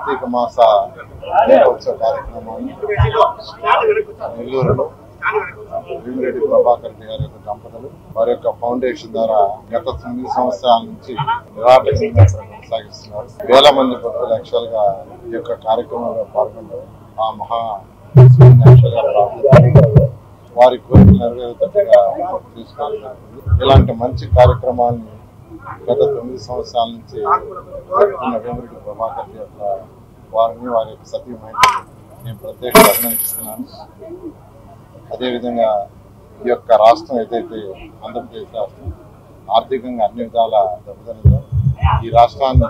కార్తీక మాస ఉత్సవ కార్యక్రమాన్ని నెల్లూరులో వేమిరెడ్డి ప్రభాకర్ రెడ్డి గారి యొక్క దంపతులు వారి యొక్క ఫౌండేషన్ ద్వారా గత 9 సంవత్సరాల నుంచి నిరాటంకంగా కొనసాగిస్తున్నారు. వేల మంది భక్తులు యాక్చువల్గా ఈ యొక్క కార్యక్రమంలో పాల్గొన్నారు. ఆ మహా వారి కోరికలు నెరవేరేటట్టుగా తీసుకోవాలి. ఇలాంటి మంచి కార్యక్రమాన్ని గత 9 సంవత్సరాల నుంచి వేమిరెడ్డి ప్రభాకర్ రెడ్డి యొక్క వారిని వారి యొక్క సతీమణిని నేను ప్రత్యేకంగా అభినందిస్తున్నాను. అదేవిధంగా ఈ యొక్క రాష్ట్రం ఏదైతే ఆంధ్రప్రదేశ్ రాష్ట్రం ఆర్థికంగా అన్ని విధాల దెబ్బతినదో ఈ రాష్ట్రాన్ని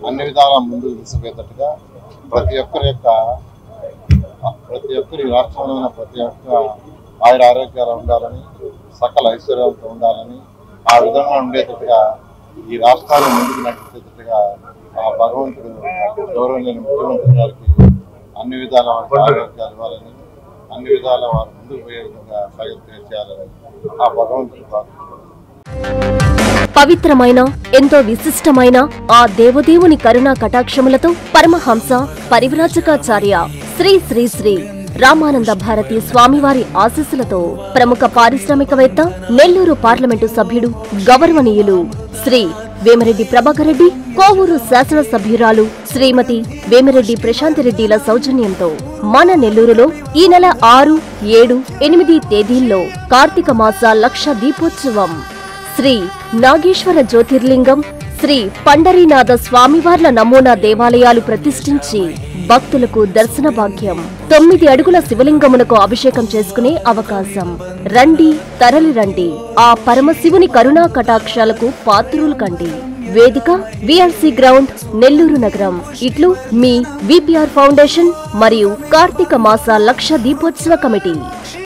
అన్ని విధాల ముందుకు తీసుకుపోయేటట్టుగా ప్రతి ఒక్కరి ఈ రాష్ట్రంలో ఉన్న ప్రతి ఒక్క ఆయుర ఆరోగ్యాలు ఉండాలని, సకల ఐశ్వర్యాలతో ఉండాలని, ఆ విధంగా ఉండేటట్టుగా ఈ రాష్ట్రాన్ని ముందుకు నడిపేటట్టుగా ఆ భగవంతుడు గౌరవనీయ ముఖ్యమంత్రి గారికి అన్ని విధాల ఆరోగ్యాలు ఇవ్వాలని, అన్ని విధాల వారు ముందుకు పోయే విధంగా ప్రయత్నం చేయాలని ఆ భగవంతుడు పవిత్రమైన ఎంతో విశిష్టమైన ఆ దేవదేవుని కరుణా కటాక్షములతో పరమహంస పరివ్రాజకాచార్య శ్రీ శ్రీ శ్రీ రామానంద భారతి స్వామివారి ఆశీస్సులతో ప్రముఖ పారిశ్రామికవేత్త నెల్లూరు పార్లమెంటు సభ్యుడు గౌరవనీయులు శ్రీ వేమిరెడ్డి ప్రభాకర్ రెడ్డి, కోవూరు శాసనసభ్యురాలు శ్రీమతి వేమిరెడ్డి ప్రశాంతిరెడ్డిల సౌజన్యంతో మన నెల్లూరులో ఈ నెల 6, 7, 8 తేదీల్లో కార్తీక మాస లక్ష దీపోత్సవం శ్రీ నాగేశ్వర జ్యోతిర్లింగం, శ్రీ పండరీనాథ స్వామివార్ల నమూనా దేవాలయాలు ప్రతిష్ఠించి భక్తులకు దర్శన భాగ్యం, 9 అడుగుల శివలింగమునకు అభిషేకం చేసుకునే అవకాశం. రండి, తరలి రండి, ఆ పరమశివుని కరుణా కటాక్షాలకు పాత్రులు కండి. వేదిక విఆర్సి గ్రౌండ్, నెల్లూరు నగరం. ఇట్లు మీ విపిఆర్ ఫౌండేషన్ మరియు కార్తీక మాస లక్ష దీపోత్సవ కమిటీ.